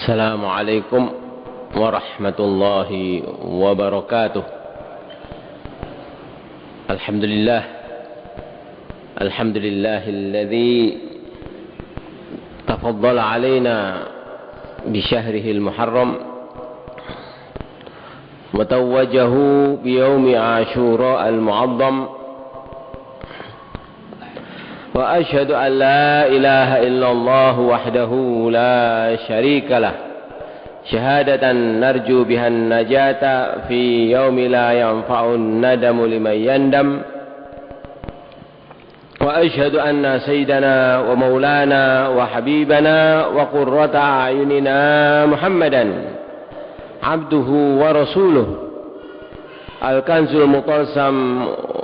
Assalamualaikum warahmatullahi wabarakatuh. Alhamdulillahilladzi tafaddala alaina bisyahrihil muharram wa tawajjahu biyaumi Ashura al-mu'azzam. وأشهد أن لا إله إلا الله وحده لا شريك له شهادة نرجو بها النجاة في يوم لا ينفع الندم لمن يندم. وأشهد أن سيدنا ومولانا وحبيبنا وقرة أعيننا محمدا عبده ورسوله الكنز المطلسم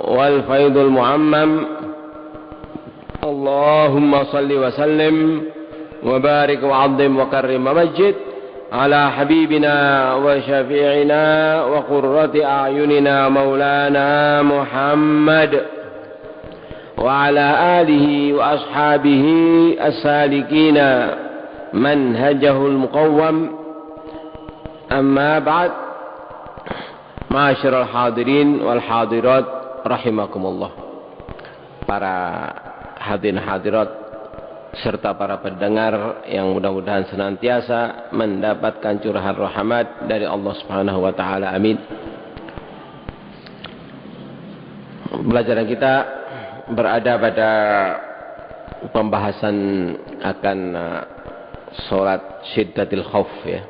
والفيض المعمم. اللهم صل وسلم وبارك وعظم وكرم ومجد على حبيبنا وشفيعنا وقرة أعيننا مولانا محمد وعلى آله وأصحابه السالكين منهجه المقوم. أما بعد، معاشر الحاضرين والحاضرات rahimakumullah. Para hadirin hadirat serta para pendengar yang mudah-mudahan senantiasa mendapatkan curahan rahmat dari Allah Subhanahu wa taala. Amin. Pelajaran kita berada pada pembahasan akan salat syiddatil khauf, ya.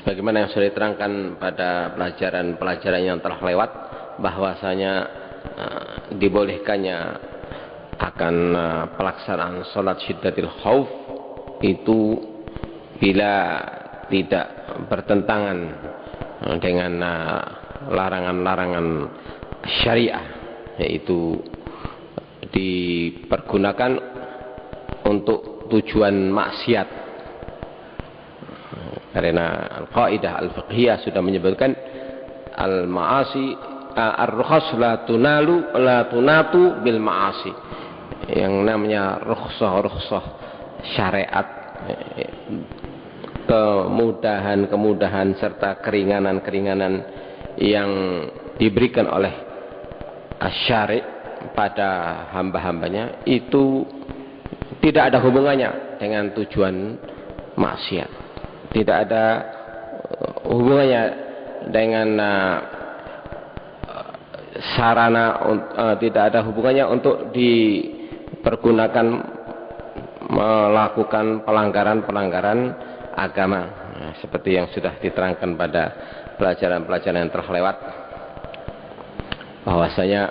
Sebagaimana yang sudah diterangkan pada pelajaran-pelajaran yang telah lewat, bahwasanya dibolehkannya akan pelaksanaan salat syiddatil khauf itu bila tidak bertentangan dengan larangan-larangan syariah, yaitu dipergunakan untuk tujuan maksiat. Karena al-qaidah al-fiqhiyah sudah menyebutkan al-ma'asi ar-rukhas la tunatu bil ma'asi. Yang namanya rukhsah syariat, kemudahan serta keringanan yang diberikan oleh asy-syari' pada hamba-hambanya itu tidak ada hubungannya dengan tujuan maksiat, tidak ada hubungannya dengan sarana, tidak ada hubungannya untuk dipergunakan melakukan pelanggaran-pelanggaran agama, seperti yang sudah diterangkan pada pelajaran-pelajaran yang telah lewat, bahwasanya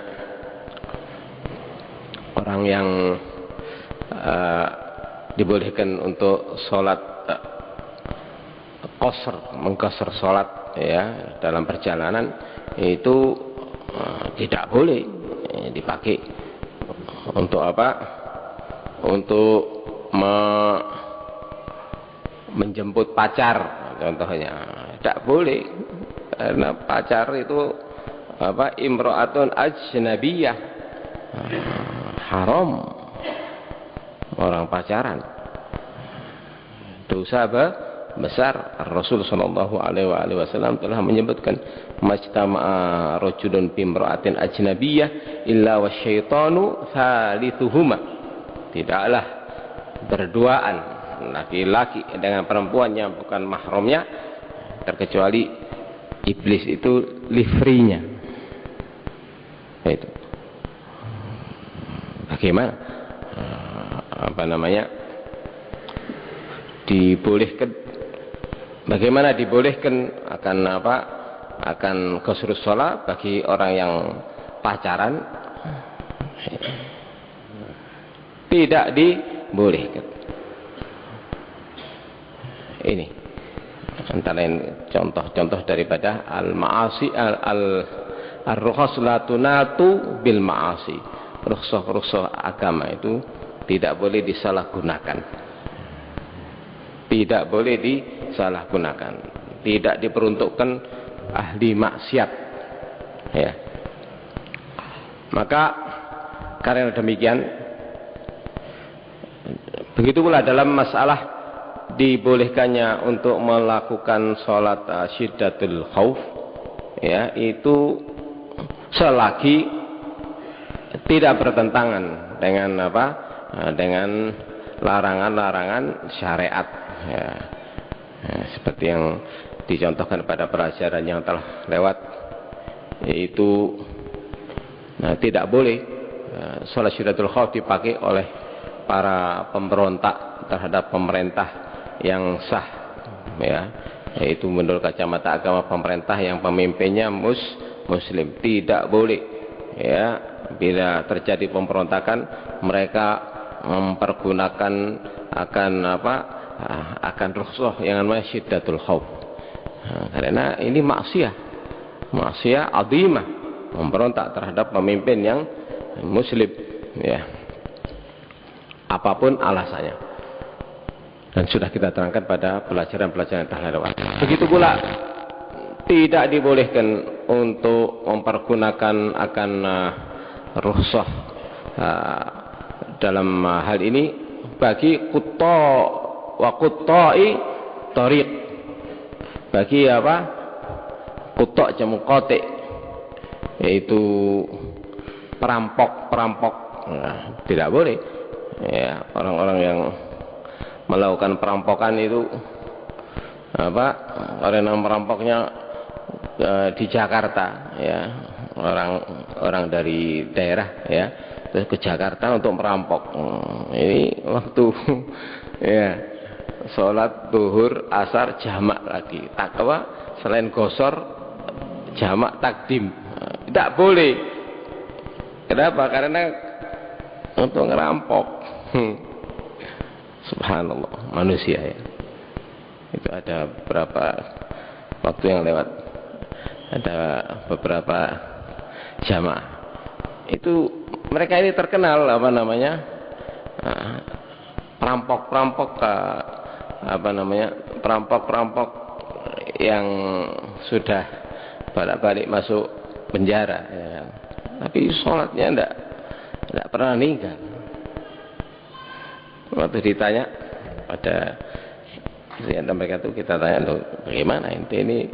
orang yang dibolehkan untuk sholat mengqasr sholat, ya, dalam perjalanan itu tidak boleh dipakai untuk apa? Untuk menjemput pacar, contohnya. Tidak boleh, karena pacar itu apa? Imra'atun ajnabiyah, haram orang pacaran, dosa besar. Rasul sallallahu alaihi wasallam telah menyebutkan, majtama'a rajulun bimra'atin ajnabiyyah illa wasyaitanu thalithuhuma. Tidaklah berduaan laki-laki dengan perempuan yang bukan mahramnya, terkecuali iblis itu livrinya. Itu bagaimana dibolehkan akan apa? Akan qasrus shalah bagi orang yang pacaran, tidak dibolehkan. Ini antara contoh-contoh daripada al-ma'asi, ar-rukhas la tunatu bil ma'asi. Rukhsah agama itu tidak boleh disalahgunakan, tidak boleh disalahgunakan, tidak diperuntukkan ahli maksiat, ya. Maka karena demikian, begitu pula dalam masalah dibolehkannya untuk melakukan sholat syiddatul khauf, ya, itu selagi tidak bertentangan dengan apa, dengan larangan-larangan syariat, ya. Seperti yang dicontohkan pada pelajaran yang telah lewat, yaitu tidak boleh sholat syiddatul khauf dipakai oleh para pemberontak terhadap pemerintah yang sah, ya, yaitu menurut kacamata agama pemerintah yang pemimpinnya muslim. Tidak boleh, ya, bila terjadi pemberontakan mereka mempergunakan akan rukhsah yang namanya syiddatul khauf, karena ini maksiat azimah, memberontak terhadap pemimpin yang muslim, ya, apapun alasannya, dan sudah kita terangkan pada pelajaran-pelajaran yang telah lewat. Begitu pula tidak dibolehkan untuk mempergunakan rukhsah dalam hal ini bagi quttai thariq, bagi qutta' jamu qati', yaitu perampok. Tidak boleh, ya, orang-orang yang melakukan perampokan itu karena merampoknya di Jakarta, ya, orang dari daerah, ya, terus ke Jakarta untuk merampok. Ini waktu ya sholat duhur asar jamak lagi, selain gosor jamak takdim, tidak boleh. Kenapa? Karena untuk ngerampok. Subhanallah, manusia, ya. Itu ada beberapa waktu yang lewat, ada beberapa jamaah itu mereka ini terkenal perampok yang sudah balik masuk penjara, ya. Tapi sholatnya tidak pernah meninggal. Waktu ditanya pada mereka itu, kita tanya, loh, bagaimana ini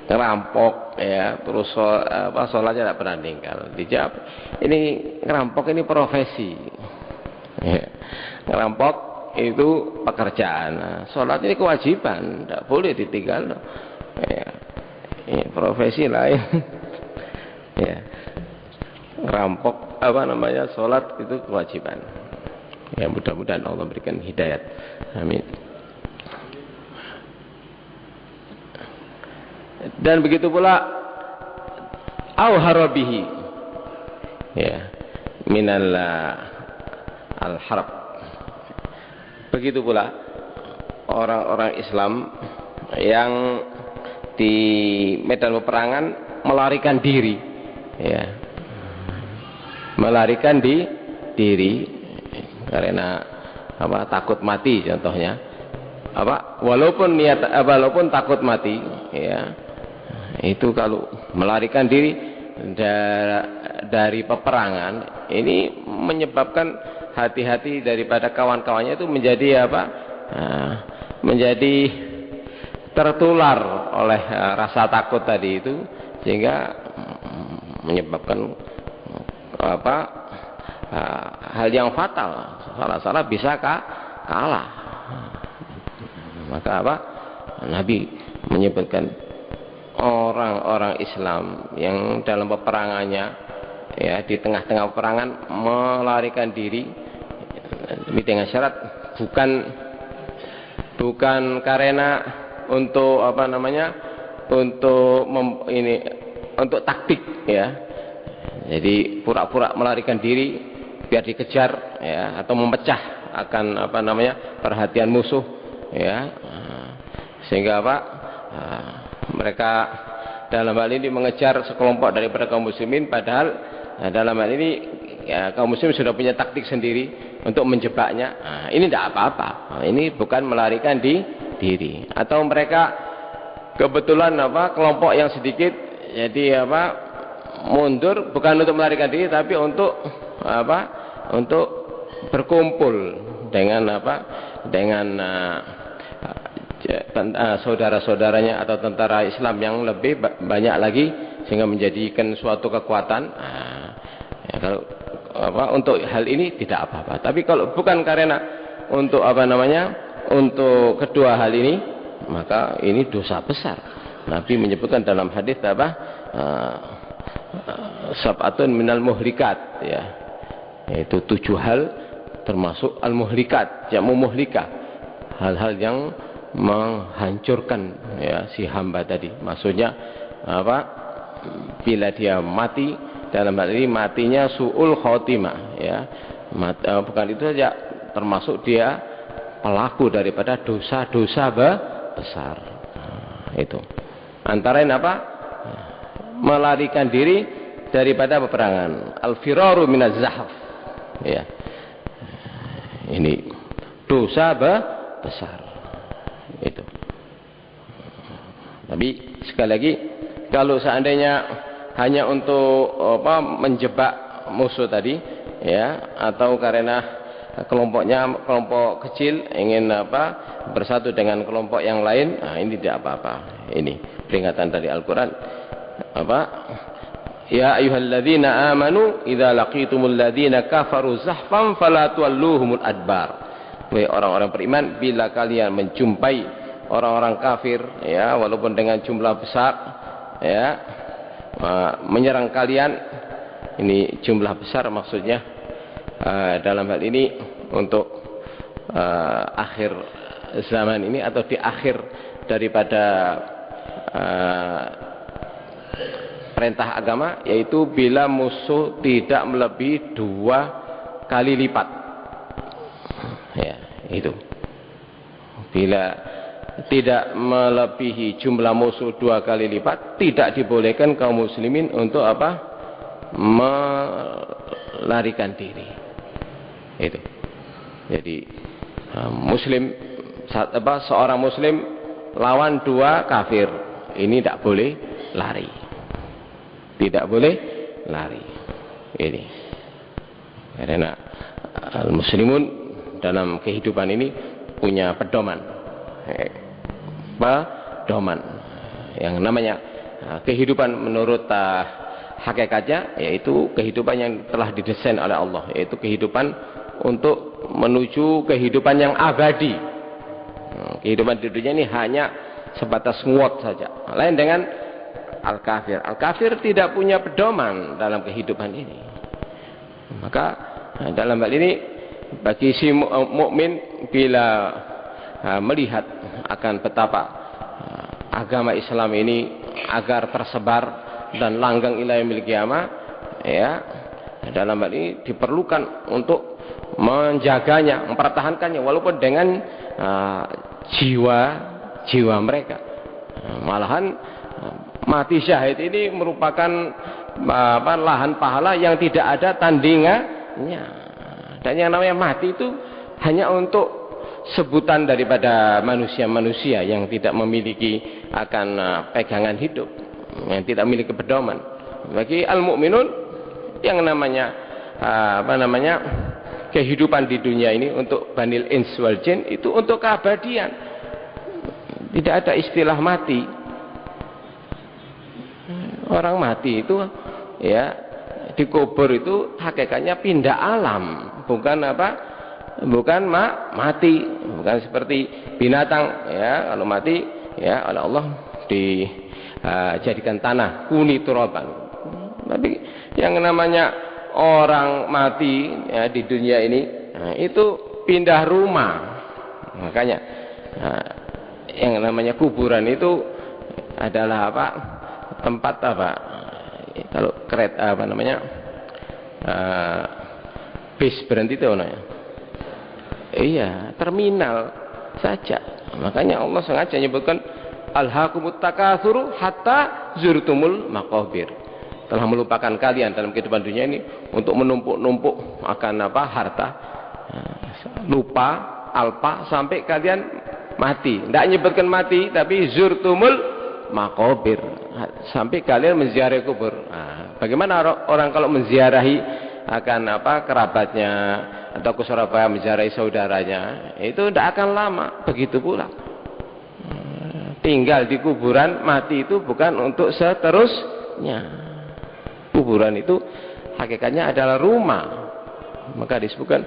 ngerampok, ya, terus sholatnya tidak pernah meninggal. Dijawab, ini ngerampok ini profesi, ya. Ngerampok itu pekerjaan, sholat ini kewajiban, tidak boleh ditinggal, ya. Ini profesi lain. Ya, ngerampok sholat itu kewajiban. Ya, mudah-mudahan Allah berikan hidayat, amin. Dan begitu pula harabihi, ya, minal al-harb. Begitu pula orang-orang Islam yang di medan peperangan melarikan diri, ya, melarikan diri karena takut mati, contohnya walaupun takut mati, ya, itu kalau melarikan diri dari peperangan ini menyebabkan hati-hati daripada kawan-kawannya itu menjadi menjadi tertular oleh rasa takut tadi itu, sehingga menyebabkan hal yang fatal, salah-salah bisa kalah. Maka Nabi menyebutkan orang-orang Islam yang dalam peperangannya, ya, di tengah-tengah peperangan melarikan diri dengan syarat bukan karena untuk untuk taktik, ya. Jadi pura-pura melarikan diri biar dikejar, ya, atau memecah akan perhatian musuh, ya, sehingga mereka dalam hal ini mengejar sekelompok daripada kaum muslimin, padahal dalam hal ini, ya, kaum muslim sudah punya taktik sendiri untuk menjebaknya. Ini tidak apa-apa, ini bukan melarikan diri. Atau mereka kebetulan kelompok yang sedikit, jadi mundur bukan untuk melarikan diri, tapi untuk untuk berkumpul dengan saudara-saudaranya atau tentara Islam yang lebih banyak lagi sehingga menjadikan suatu kekuatan. Ya, kalau untuk hal ini tidak apa-apa. Tapi kalau bukan karena untuk untuk kedua hal ini, maka ini dosa besar. Nabi menyebutkan dalam hadis sab'atun minal muhlikat, ya, yaitu 7 hal termasuk al-muhlikat, jamu muhlikah, hal-hal yang menghancurkan, ya, si hamba tadi. Maksudnya bila dia mati, dalam hal ini matinya su'ul khotimah, ya. Bukan itu saja, termasuk dia pelaku daripada dosa-dosa besar. Itu antara lain melarikan diri daripada peperangan, al-firaru minaz zahf, ya. Ini dosa besar itu. Tapi sekali lagi, kalau seandainya hanya untuk menjebak musuh tadi, ya, atau karena kelompok kecil ingin bersatu dengan kelompok yang lain, ini tidak apa-apa. Ini peringatan dari Al-Quran, ya ayyuhalladzina amanu idza laqitumul ladzina kafaru zahfan fala tuwalluhumul adbar. Wahai orang-orang beriman, bila kalian menjumpai orang-orang kafir, ya, walaupun dengan jumlah besar, ya, menyerang kalian, ini jumlah besar maksudnya dalam hal ini untuk akhir zaman ini atau di akhir daripada perintah agama, yaitu bila musuh tidak melebihi 2 kali lipat, ya, itu bila tidak melebihi jumlah musuh 2 kali lipat, tidak dibolehkan kaum muslimin untuk melarikan diri. Itu jadi muslim, seorang muslim lawan 2 kafir, ini tidak boleh lari, tidak boleh lari. Ini karena muslimun dalam kehidupan ini punya pedoman, yang namanya kehidupan menurut hakikatnya, yaitu kehidupan yang telah didesain oleh Allah, yaitu kehidupan untuk menuju kehidupan yang abadi. Kehidupan di dunia ini hanya sebatas nguat saja. Lain dengan al-kafir. Al-kafir tidak punya pedoman dalam kehidupan ini. Maka dalam hal ini bagi si mukmin, bila melihat akan betapa agama Islam ini agar tersebar dan langgeng ila yaumil qiyamah, ya, dalam hal ini diperlukan untuk menjaganya, mempertahankannya walaupun dengan jiwa mereka. Malahan mati syahid ini merupakan lahan pahala yang tidak ada tandingannya. Dan yang namanya mati itu hanya untuk sebutan daripada manusia-manusia yang tidak memiliki akan pegangan hidup, yang tidak memiliki pedoman. Bagi al-mukminun, yang namanya kehidupan di dunia ini untuk banil ins wal jin, itu untuk keabadian. Tidak ada istilah mati. Orang mati itu, ya, dikubur itu hakikatnya pindah alam, bukan mati, bukan seperti binatang, ya, kalau mati, ya, oleh Allah dijadikan tanah, kuni turaban. Tapi yang namanya orang mati, ya, di dunia ini, itu pindah rumah. Makanya yang namanya kuburan itu adalah tempat kalau kereta bis berhenti itu namanya, iya, terminal saja. Makanya Allah sengaja menyebutkan alhaakumut takatsur hatta zurtumul maqabir. Telah melupakan kalian dalam kehidupan dunia ini untuk menumpuk-numpuk akan harta, lupa, alpa, sampai kalian mati. Tidak menyebutkan mati, tapi zurtumul maqabir, sampai kalian menziarahi kubur. Bagaimana orang kalau menziarahi akan kerabatnya atau ke Surabaya menziarahi saudaranya, itu tidak akan lama. Begitu pula tinggal di kuburan, mati itu bukan untuk seterusnya. Kuburan itu hakikatnya adalah rumah. Maka disebutkan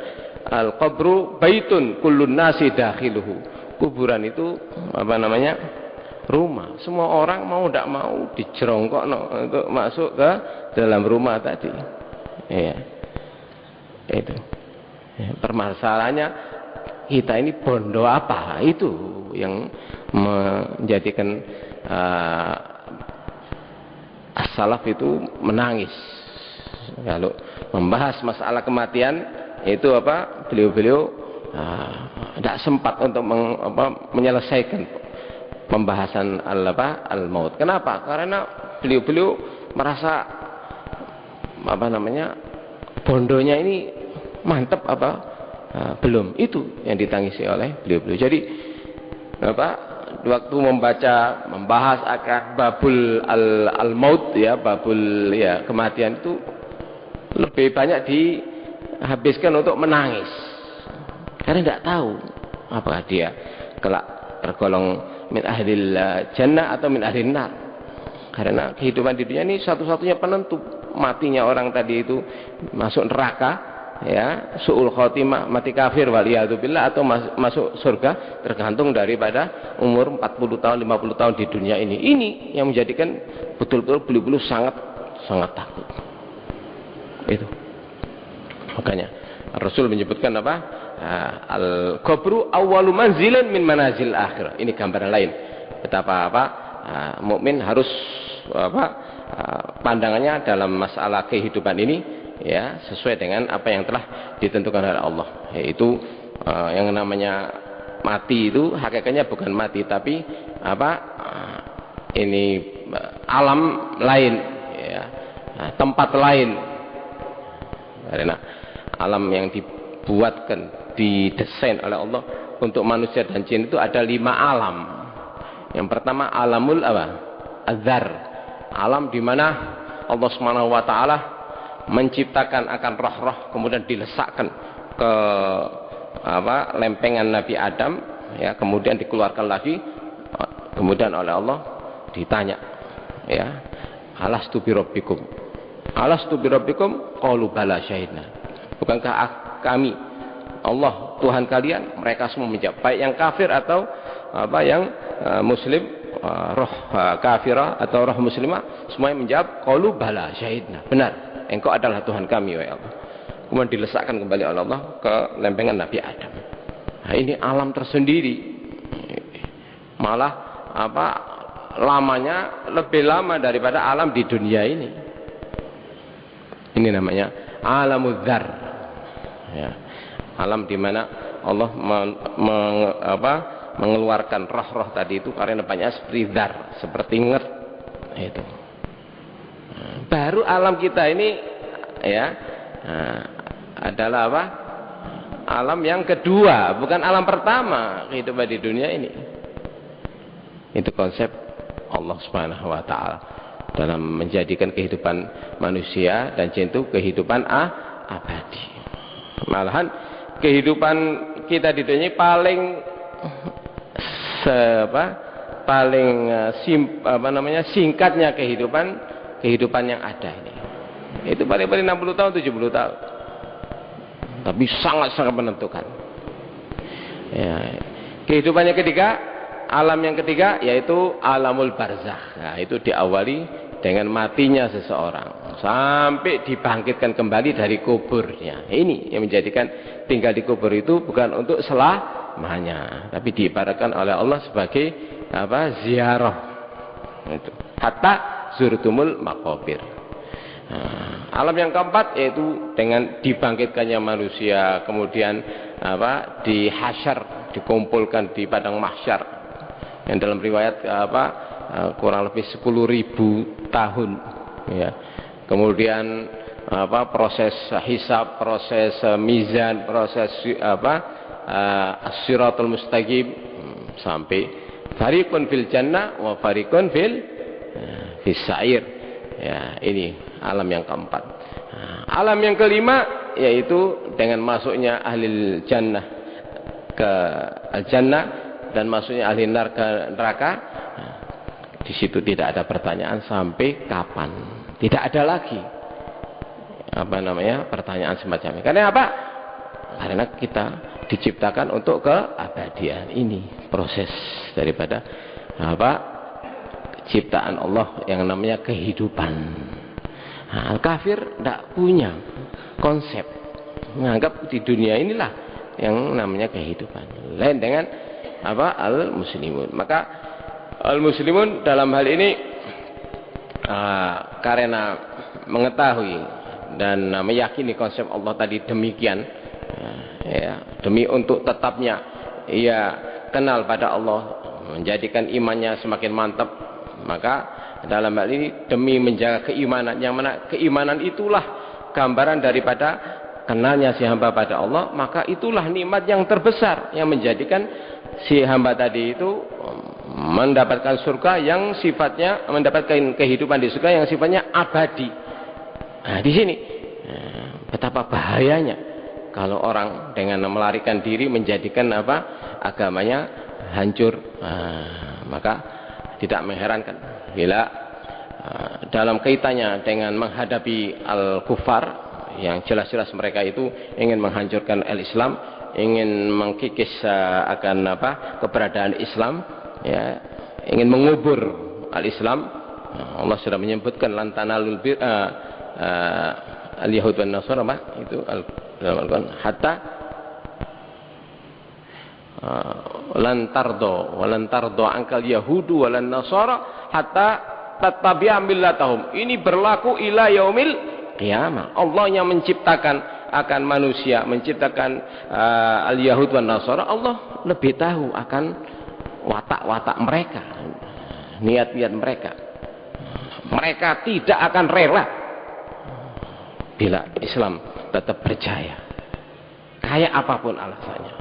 al-qabru baitun kullun nasi dakhiluhu. Kuburan itu apa namanya? Rumah. Semua orang mau tidak mau dijerongkokno untuk masuk ke dalam rumah tadi. Ya. Itu. Ya, permasalahannya kita ini bondo apa? Itu yang menjadikan as-salaf itu menangis kalau membahas masalah kematian. Itu apa, beliau-beliau tidak sempat untuk menyelesaikan pembahasan al-maut. Kenapa? Karena beliau-beliau merasa apa namanya, bondonya ini mantap belum. Itu yang ditangisi oleh beliau-beliau. Jadi apa, waktu membahas akan babul al-maut ya, babul ya kematian, itu lebih banyak dihabiskan untuk menangis karena tidak tahu apakah dia kelak tergolong min ahlil jannah atau min ahlin nar. Karena kehidupan di dunia ini satu-satunya penentu matinya orang tadi itu masuk neraka ya, su'ul khotimah, mati kafir waliyadzubillah, atau masuk surga, tergantung daripada umur 40 tahun 50 tahun di dunia ini. Ini yang menjadikan betul-betul beliau-beliau sangat takut. Itu makanya Rasul menyebutkan apa, al-qabru awwalu manzilan min manazil akhirah. Ini gambaran lain betapa mukmin harus pandangannya dalam masalah kehidupan ini ya, sesuai dengan apa yang telah ditentukan oleh Allah, yaitu yang namanya mati itu hakikatnya bukan mati, tapi ini alam lain ya, tempat lain. Karena alam yang dibuatkan, didesain oleh Allah untuk manusia dan jin itu ada 5 alam. Yang pertama alamul adzar, alam di mana Allah Subhanahu wa taala menciptakan akan roh-roh, kemudian dilesakkan ke lempengan Nabi Adam ya, kemudian dikeluarkan lagi, kemudian oleh Allah ditanya ya, alastu bi rabbikum, alastu bi rabbikum, qalu bala syahidna. Bukankah kami Allah Tuhan kalian? Mereka semua menjawab, baik yang kafir atau yang muslim, roh kafirah atau roh muslimah, semuanya menjawab qalu bala syahidna, benar, engkau adalah Tuhan kami ya Allah. Kemudian dilesakkan kembali oleh Allah ke lempengan Nabi Adam. Nah, ini alam tersendiri, malah lamanya lebih lama daripada alam di dunia ini. Ini namanya alamul dzar ya, alam di mana Allah mengeluarkan roh-roh tadi itu karena banyak seperti dzar, seperti nget itu. Baru alam kita ini ya adalah alam yang kedua, bukan alam pertama kehidupan di dunia ini. Itu konsep Allah Subhanahu wa taala dalam menjadikan kehidupan manusia dan jin itu kehidupan abadi. Malahan kehidupan kita di dunia ini singkatnya kehidupan yang ada ini. Itu paling 60 tahun 70 tahun. Tapi sangat-sangat menentukan. Ya. Kehidupannya ketiga, alam yang ketiga yaitu alamul barzakh. Nah, itu diawali dengan matinya seseorang sampai dibangkitkan kembali dari kuburnya. Ini yang menjadikan tinggal di kubur itu bukan untuk selamanya, tapi diibaratkan oleh Allah sebagai ziarah. Itu. Hatta zurtumul maqabir. Nah, alam yang keempat yaitu dengan dibangkitkannya manusia, kemudian dihasyar, dikumpulkan di padang mahsyar, yang dalam riwayat kurang lebih 10.000 tahun ya. Kemudian proses hisab, proses mizan, proses as-siratul mustaqim, sampai fariqun fil jannah wa fariqun fis sa'ir ya. Ini alam yang keempat. Alam yang kelima yaitu dengan masuknya ahli jannah ke al-jannah dan masuknya ahli neraka Di situ tidak ada pertanyaan sampai kapan. Tidak ada lagi pertanyaan semacam ini. Karena apa? Karena kita diciptakan untuk keabadian. Ini proses daripada ciptaan Allah yang namanya kehidupan. Nah, kafir tidak punya konsep, menganggap di dunia inilah yang namanya kehidupan. Lain dengan al-muslimun. Maka al-muslimun dalam hal ini karena mengetahui dan meyakini konsep Allah tadi demikian, demi untuk tetapnya ia kenal pada Allah, menjadikan imannya semakin mantap, maka dalam hal ini demi menjaga keimanan, yang mana keimanan itulah gambaran daripada kenalnya si hamba pada Allah, maka itulah nikmat yang terbesar yang menjadikan si hamba tadi itu mendapatkan surga yang sifatnya, mendapatkan kehidupan di surga yang sifatnya abadi. Nah, di sini betapa bahayanya kalau orang dengan melarikan diri menjadikan agamanya hancur. Maka tidak mengherankan bila dalam kaitannya dengan menghadapi al-kufar yang jelas-jelas mereka itu ingin menghancurkan al-Islam, ingin mengkikis akan keberadaan Islam, ya, ingin mengubur al-Islam. Allah sudah menyebutkan lantanalul al-yahud wan nasara itu dalam Al-Quran, hatta lantardo angkal yahudu walan nasara hatta tattabi'a millatahum. Ini berlaku ila yaumil qiyamah. Allah yang menciptakan akan manusia, menciptakan al-yahud wan nasara, Allah lebih tahu akan watak-watak mereka, niat-niat mereka. Mereka tidak akan rela bila Islam tetap berjaya, kayak apapun alasannya.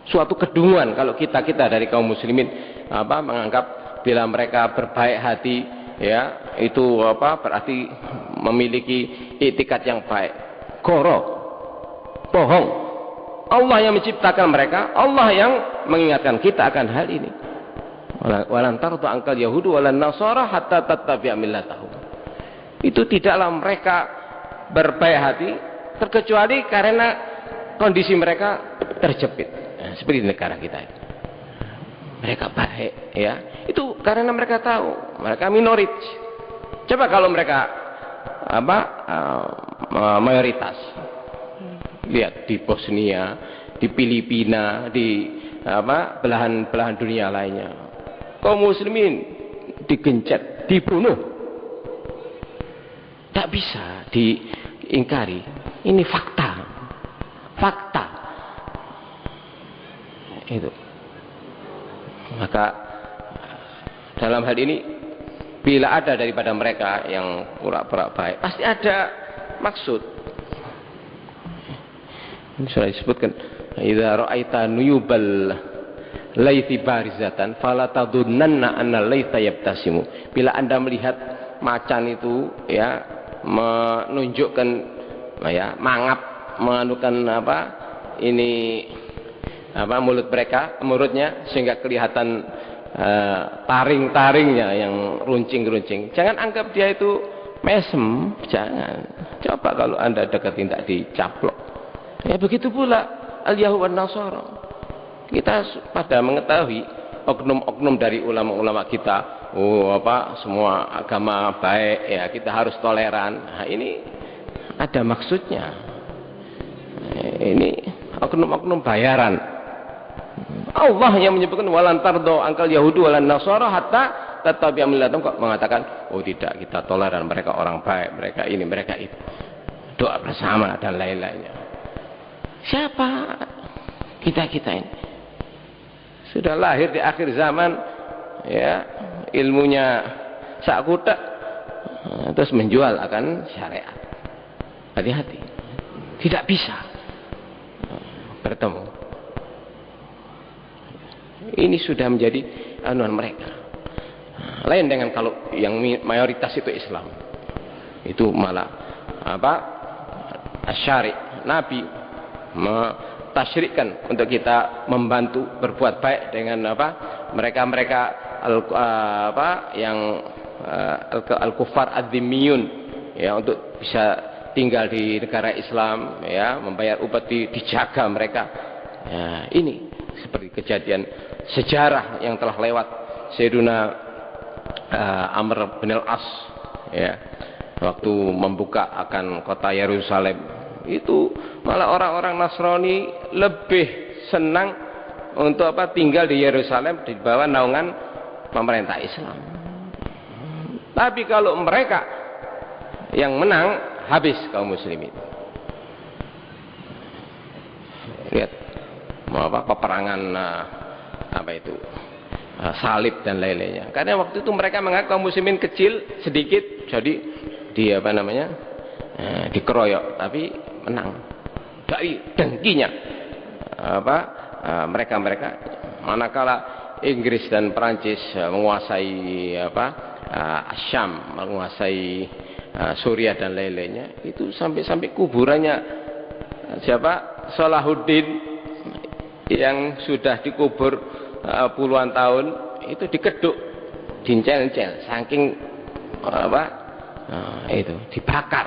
Suatu kedunguan kalau kita dari kaum muslimin menganggap bila mereka berbaik hati, ya, itu berarti memiliki itikat yang baik. Goro, bohong. Allah yang menciptakan mereka, Allah yang mengingatkan kita akan hal ini. Walan tardu angkal yahudu walan nasara hatta tattabi'a millatahum. Itu tidaklah mereka berbaik hati terkecuali karena kondisi mereka terjepit. Seperti di negara kita ini, mereka baik, ya, itu karena mereka tahu mereka minoritas. Coba kalau mereka mayoritas, lihat di Bosnia, di Filipina, di belahan dunia lainnya, kaum muslimin digencet, dibunuh, tak bisa diingkari. Ini fakta. Itu. Maka dalam hal ini bila ada daripada mereka yang pura-pura baik, pasti ada maksud. Ini sudah disebutkan, idza ra'aita nuyubal laiti barizatan fala tadunnanna anna laita yabtasimu. Bila Anda melihat macan itu, ya, menunjukkan, ya, mangap, menganukan mulutnya sehingga kelihatan taring-taringnya yang runcing-runcing. Jangan anggap dia itu mesem, jangan. Coba kalau Anda deketin tak dicaplok. Ya begitu pula al-yahud wan nasara. Kita pada mengetahui oknum-oknum dari ulama-ulama kita, semua agama baik, ya, kita harus toleran. Nah, ini ada maksudnya. Ini oknum-oknum bayaran. Allah yang menyebutkan walan tardo angkal yahudu walan nasara hatta tattabi'a millatahum, kok mengatakan oh tidak, kita toleran, mereka orang baik, mereka ini, mereka itu, doa bersama dan lain-lainnya. Siapa kita ini? Sudah lahir di akhir zaman, ya, ilmunya sakutak, terus menjual akan syariat. Hati-hati, tidak bisa bertemu. Ini sudah menjadi anuan mereka. Lain dengan kalau yang mayoritas itu Islam, itu malah asyari, Nabi mentasyrikan untuk kita membantu berbuat baik dengan mereka al-kuffar ad-dhimmiyun, ya, untuk bisa tinggal di negara Islam, ya, membayar upeti, dijaga mereka. Ya, ini seperti kejadian sejarah yang telah lewat. Sayyiduna Amr bin al-As, ya, waktu membuka akan kota Yerusalem, itu malah orang-orang Nasrani lebih senang untuk tinggal di Yerusalem di bawah naungan pemerintah Islam. Tapi kalau mereka yang menang, habis kaum muslimin. Lihat peperangan salib dan lain-lainnya. Karena waktu itu mereka menganggap kaum muslimin kecil sedikit, jadi dikeroyok, tapi menang dari dengkinya mereka. Manakala Inggris dan Perancis menguasai Syam, menguasai Suriah dan lain-lainnya, itu sampai kuburannya Salahuddin yang sudah dikubur puluhan tahun itu dikeduk, dincel-cel, saking itu dibakar.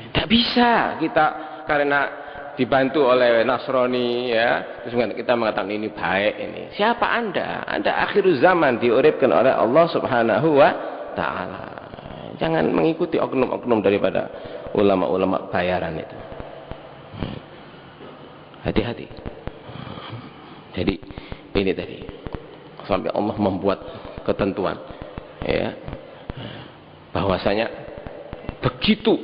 Tidak bisa kita karena dibantu oleh Nasrani, ya, terus kita mengatakan ini baik. Ini siapa Anda? Anda akhir zaman diuripkan oleh Allah Subhanahu wa Ta'ala. Jangan mengikuti oknum-oknum daripada ulama-ulama bayaran itu. Hati-hati. Jadi ini tadi, sampai Allah membuat ketentuan, ya, bahwasanya begitu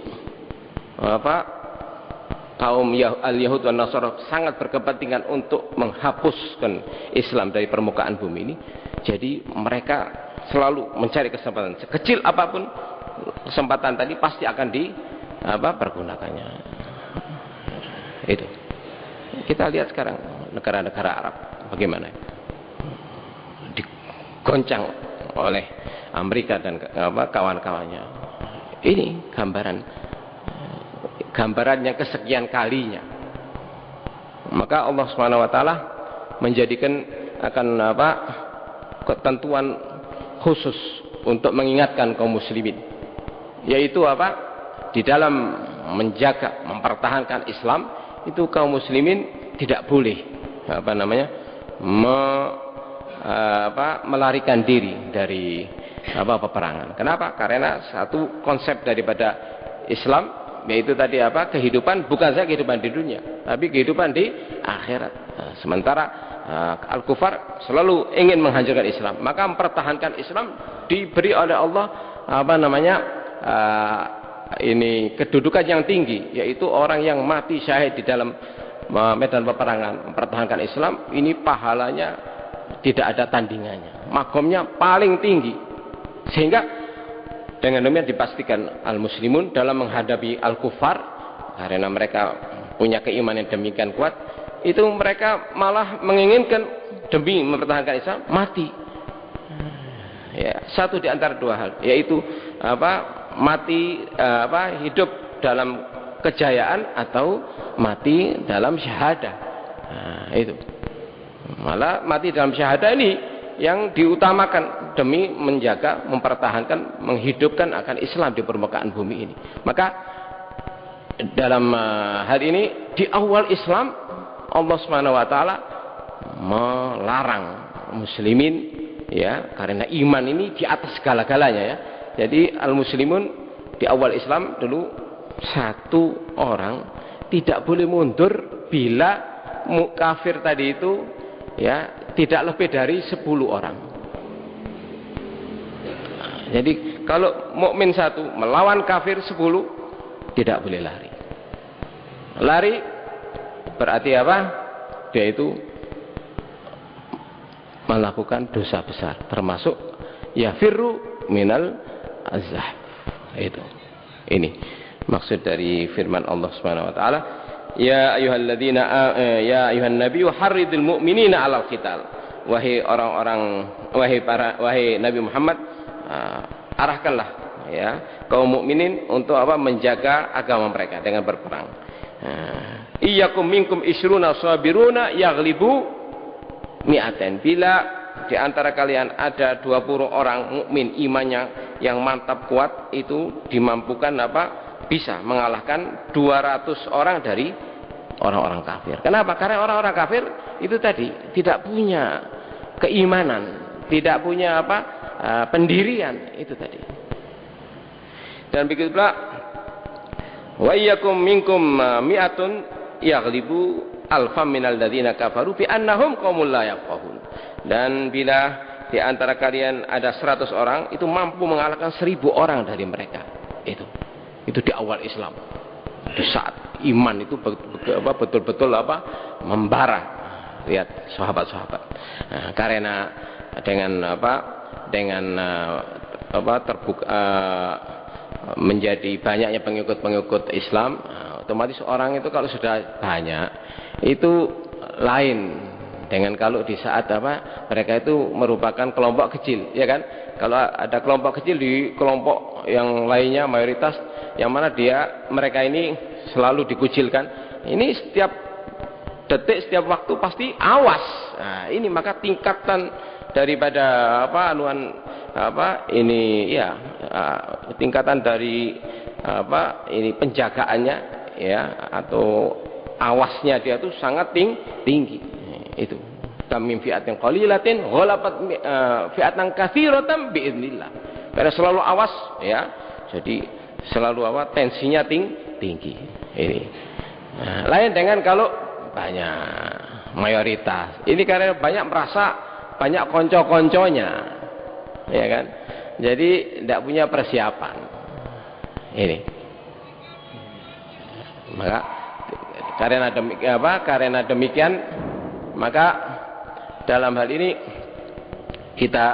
kaum al-Yahud dan Nasara sangat berkepentingan untuk menghapuskan Islam dari permukaan bumi ini. Jadi mereka selalu mencari kesempatan, sekecil apapun kesempatan tadi pasti akan pergunakannya. Itu kita lihat sekarang negara-negara Arab bagaimana digoncang oleh Amerika dan kawan-kawannya. Ini gambarannya kesekian kalinya. Maka Allah Subhanahu wa taala menjadikan akan ketentuan khusus untuk mengingatkan kaum muslimin, yaitu di dalam menjaga, mempertahankan Islam itu kaum muslimin tidak boleh melarikan diri dari peperangan. Kenapa? Karena satu konsep daripada Islam yaitu tadi kehidupan bukan saja kehidupan di dunia, tapi kehidupan di akhirat. Sementara al-kufar selalu ingin menghancurkan Islam, maka mempertahankan Islam diberi oleh Allah ini kedudukan yang tinggi, yaitu orang yang mati syahid di dalam medan peperangan mempertahankan Islam, ini pahalanya tidak ada tandingannya, makomnya paling tinggi. Sehingga dengan demikian dipastikan al-muslimun dalam menghadapi al-kufar, karena mereka punya keimanan demikian kuat, itu mereka malah menginginkan demi mempertahankan Islam mati. Ya, satu di antara dua hal, yaitu mati hidup dalam kejayaan atau mati dalam syahadah. Itu malah mati dalam syahadah ini yang diutamakan demi menjaga, mempertahankan, menghidupkan akan Islam di permukaan bumi ini. Maka dalam hal ini di awal Islam Allah Subhanahu wa taala melarang muslimin, ya, karena iman ini di atas segala-galanya, ya. Jadi al-muslimun di awal Islam dulu satu orang tidak boleh mundur bila kafir tadi itu, ya, tidak lebih dari 10 orang. Jadi kalau mukmin satu melawan kafir 10 tidak boleh lari. Lari berarti apa? Dia itu melakukan dosa besar, termasuk yafirru minal azab. Itu. Ini maksud dari firman Allah Subhanahu wa taala, ya ayyuhalladzina ya ayyuhan nabiyyu harridil mu'minina 'alal qital. Wahai orang-orang, wahai Nabi Muhammad, arahkanlah, ya, kaum mukminin untuk menjaga agama mereka dengan berperang. Iyyakum minkum isruna sabiruna yaghlibu mi'atain. Bila di antara kalian ada 20 orang mukmin imannya yang mantap kuat, itu dimampukan bisa mengalahkan 200 orang dari orang-orang kafir. Kenapa? Karena orang-orang kafir itu tadi tidak punya keimanan, tidak punya pendirian itu tadi. Dan begitu pula wa iyyakum minkum mi'atun yaghlibu alfam minal ladzina kafaru bi annahum qaumul la yafqahun. Dan bila di antara kalian ada 100 orang, itu mampu mengalahkan 1000 orang dari mereka. Itu di awal Islam. Di saat iman itu betul-betul membara. Lihat sahabat-sahabat. Nah, karena dengan terbuka menjadi banyaknya pengikut-pengikut Islam, otomatis orang itu kalau sudah banyak itu lain dengan kalau di saat mereka itu merupakan kelompok kecil, ya kan? Kalau ada kelompok kecil di kelompok yang lainnya mayoritas, yang mana mereka ini selalu dikucilkan. Ini setiap detik, setiap waktu pasti awas. Nah, ini maka tingkatan daripada tingkatan dari penjagaannya, ya, atau awasnya dia itu sangat tinggi. Itu kam min fi'atin qalilatin ghalabat fi'atan katsiratan biidznillah. Karena selalu awas, ya. Jadi selalu tensinya tinggi. Ini. Nah, lain dengan kalau banyak mayoritas. Ini karena banyak merasa banyak konco-konconya, ya kan? Jadi tidak punya persiapan. Ini. Maka karena demikian, maka dalam hal ini kita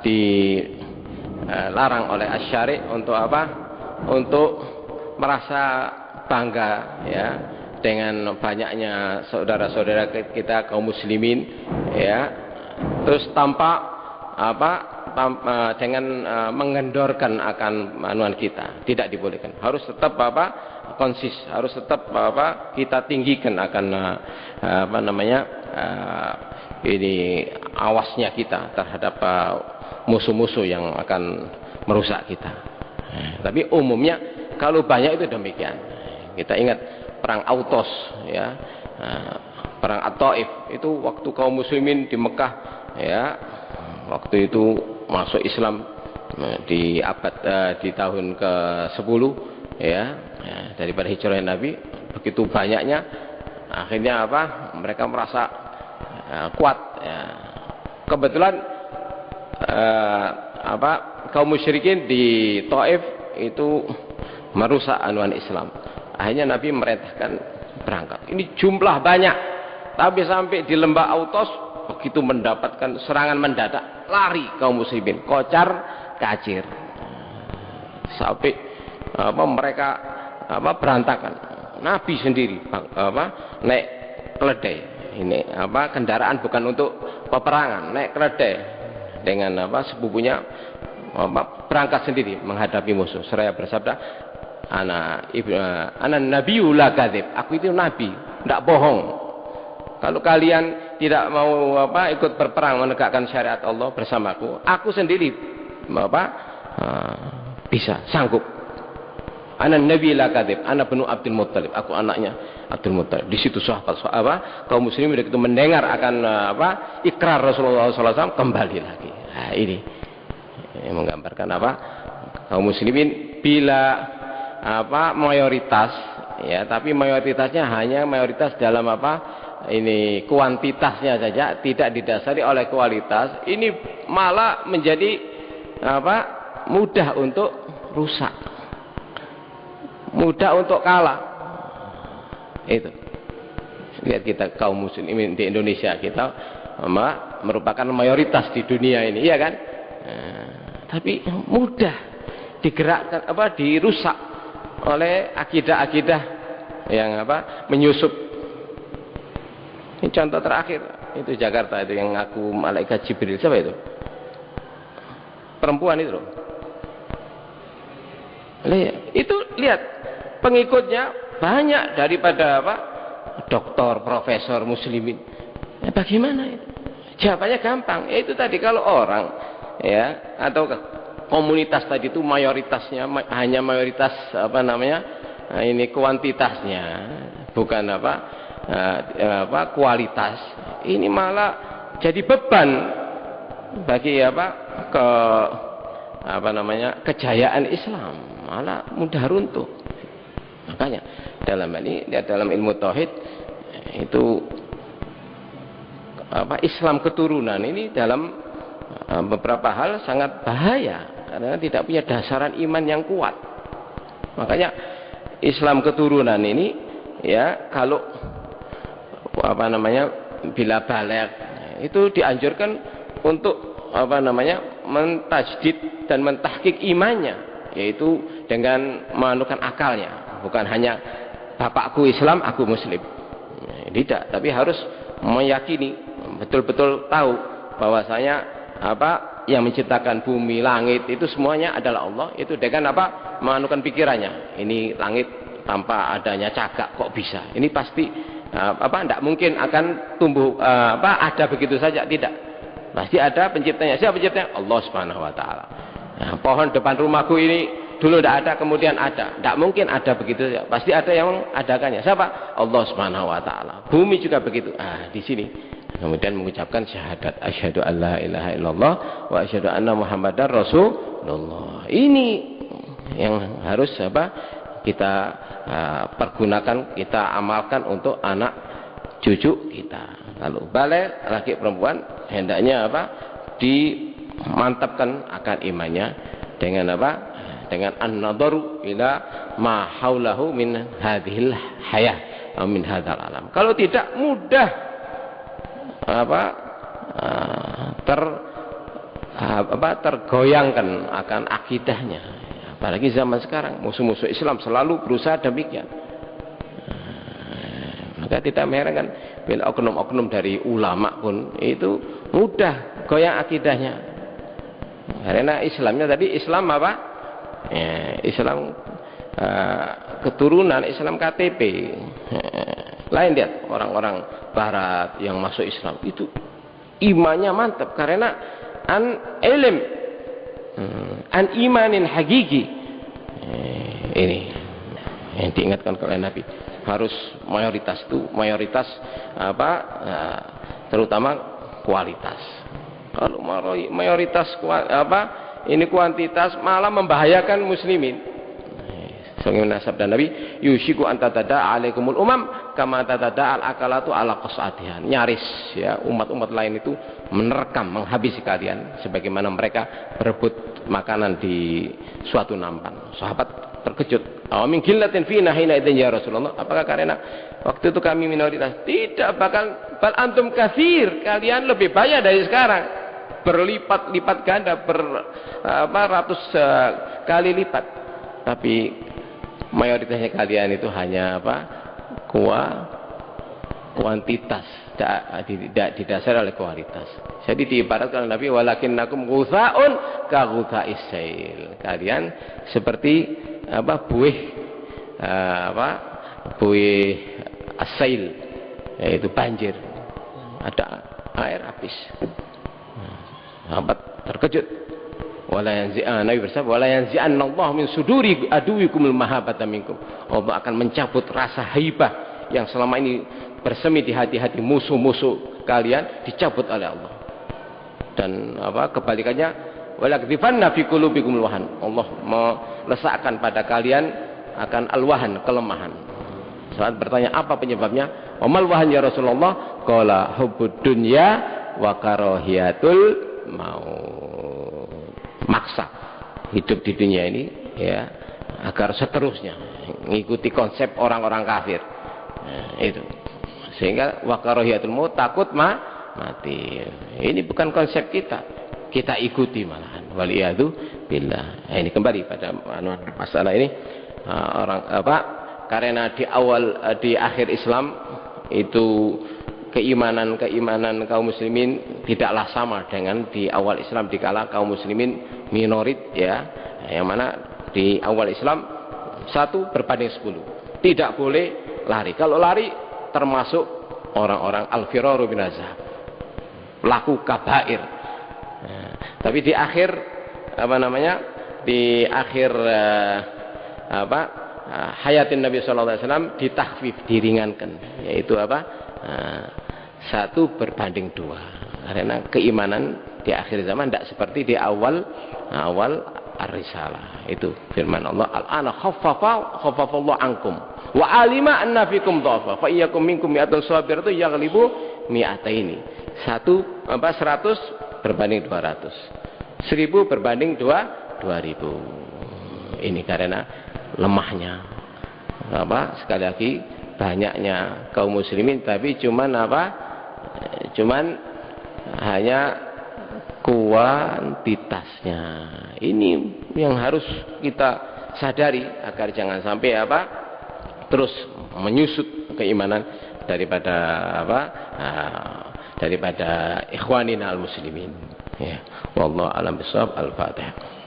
dilarang oleh Asy-Syari' untuk untuk merasa bangga, ya, dengan banyaknya saudara-saudara kita kaum muslimin, ya, terus dengan mengendorkan akan manuan kita. Tidak dibolehkan. Harus tetap konsis, harus tetap kita tinggikan akan ini awasnya kita terhadap musuh-musuh yang akan merusak kita. Tapi umumnya kalau banyak itu demikian. Kita ingat perang Autos, ya, perang At-Taif itu waktu kaum muslimin di Mekah, ya, waktu itu masuk Islam di tahun ke-10, ya, daripada hijrah Nabi. Begitu banyaknya, akhirnya mereka merasa kuat, ya. Kebetulan kaum musyrikin di Taif itu merusak anuan Islam. Akhirnya Nabi merintahkan berangkat. Ini jumlah banyak, tapi sampai di lembah Autos begitu mendapatkan serangan mendadak, lari kaum muslimin, kocar kacir, sampai mereka berantakan. Nabi sendiri naik keledai. Ini kendaraan bukan untuk peperangan, naik keledai dengan sepupunya, berangkat sendiri menghadapi musuh. Seraya bersabda, ana nabiyyu la kadzib. Aku itu nabi, tidak bohong. Kalau kalian tidak mau ikut berperang menegakkan syariat Allah bersamaku, aku sendiri bisa, sanggup. Ana nabi la kadzib, ana banu Abdul Muttalib, aku anaknya Abdul Muttalib. Di situ sahabat kaum muslimin begitu mendengar akan ikrar Rasulullah SAW, kembali lagi. Nah, ini menggambarkan kaum muslimin bila mayoritas, ya, tapi mayoritasnya hanya mayoritas dalam ini kuantitasnya saja, tidak didasari oleh kualitas. Ini malah menjadi mudah untuk rusak, mudah untuk kalah. Itu lihat kita kaum muslimin di Indonesia, kita merupakan mayoritas di dunia ini, ya kan? Tapi mudah digerakkan, dirusak oleh akidah-akidah yang menyusup. Ini contoh terakhir itu Jakarta itu yang ngaku malaikat Jibril. Siapa itu? Perempuan itu loh. Itu lihat pengikutnya banyak daripada doktor, profesor muslimin. Bagaimana itu? Jawabannya gampang. Ya itu tadi, kalau orang ya atau komunitas tadi itu mayoritasnya hanya mayoritas apa namanya? Ini kuantitasnya, bukan kualitas. Ini malah jadi beban bagi kejayaan Islam, malah mudah runtuh. Makanya dalam ilmu tauhid itu Islam keturunan ini dalam beberapa hal sangat bahaya karena tidak punya dasaran iman yang kuat. Makanya Islam keturunan ini ya kalau bila balik itu dianjurkan untuk mentajdid dan mentahqiq imannya, yaitu dengan menganukan akalnya, bukan hanya bapakku Islam aku muslim, tidak, tapi harus meyakini betul-betul tahu bahwasanya yang menciptakan bumi langit itu semuanya adalah Allah, itu dengan menganukan pikirannya, ini langit tanpa adanya cagak kok bisa, ini pasti tidak mungkin akan tumbuh ada begitu saja, tidak, pasti ada penciptanya. Siapa penciptanya? Allah Subhanahu wa taala. Nah, pohon depan rumahku ini dulu tidak ada, kemudian ada, tidak mungkin ada begitu saja, pasti ada yang mengadakannya. Siapa? Allah Subhanahu wa taala. Bumi juga begitu. Di sini kemudian mengucapkan syahadat asyhadu alla ilaha illallah wa asyhadu anna muhammadar rasulullah. Ini yang harus kita pergunakan, kita amalkan untuk anak cucu kita. Kalau balik laki perempuan hendaknya dimantapkan akan imannya dengan dengan an-nadharu ila ma haulahu min hadhil hayah atau min hadzal alam. Kalau tidak mudah tergoyangkan akan akidahnya. Apalagi zaman sekarang musuh-musuh Islam selalu berusaha demikian. Maka tidak mengherankan bila oknum-oknum dari ulama pun itu mudah goyang akidahnya. Karena Islamnya tadi Islam Islam keturunan, Islam KTP. Lain lihat orang-orang barat yang masuk Islam itu imannya mantap karena an imanin hakiki. Ini yang diingatkan oleh Nabi, harus mayoritas terutama kualitas. Kalau mayoritas ini kuantitas malah membahayakan muslimin. Sebagaimana sabda Nabi, yushiku antatada alaikumul umam kama tatada al akalatu ala qasatihan. Nyaris ya umat-umat lain itu menerkam, menghabisi kalian sebagaimana mereka berebut makanan di suatu nampan. Sahabat terkejut. Amin gillatin fina hina idzin ya Rasulullah. Apakah karena waktu itu kami minoritas? Tidak, bal antum katsir. Kalian lebih banyak dari sekarang. Berlipat-lipat ganda, ratus kali lipat. Tapi mayoritasnya kalian itu hanya kuantitas, tidak didasari oleh kualitas. Jadi diibaratkan oleh Nabi, walakinnakum ghutha'un ka ghutha'is sail. Kalian seperti buih asail, yaitu banjir, ada air habis. Sahabat terkejut. Nabi bersabda, wala yanzi'annallahu min suduri aduwikumul mahabbata minkum. Allah akan mencabut rasa haibah yang selama ini bersemi di hati-hati musuh-musuh kalian, dicabut oleh Allah. Dan kebalikannya, walaqdhifanna fi qulubikumul wahan. Allah melesakkan pada kalian akan alwahan, kelemahan. Saat bertanya apa penyebabnya? Amal wahan ya Rasulullah? Qala hubbud dunya wa karahiyatul maut. Maksa hidup di dunia ini ya agar seterusnya mengikuti konsep orang-orang kafir. Itu sehingga wakarohiyatul maut, takut mati. Ini bukan konsep kita ikuti malahan, waliyadu billah. Ini kembali pada masalah ini, karena di akhir Islam itu keimanan kaum muslimin tidaklah sama dengan di awal Islam, dikala kaum muslimin minorit ya, yang mana di awal Islam 1 berbanding 10, tidak boleh lari. Kalau lari termasuk orang-orang al-firaru bin azab, pelaku kabair. Tapi di akhir di akhir hayatin Nabi sallallahu alaihi wasallam ditakhfif, diringankan, yaitu 1:2, karena keimanan di akhir zaman tidak seperti di awal ar-risalah. Itu firman Allah, al-ana khaffafallahu ankum wa alima anna fikum dhafa fa iyyakum minkum mi'atun sabiratu yaghlibu mi'ataini. 100 berbanding 200, 1000 berbanding 2000. Ini karena lemahnya sekali lagi banyaknya kaum muslimin, tapi cuman hanya kuantitasnya. Ini yang harus kita sadari agar jangan sampai terus menyusut keimanan daripada ikhwanina al muslimin. Ya, wallahu a'lam bishawab. Al-Fatihah.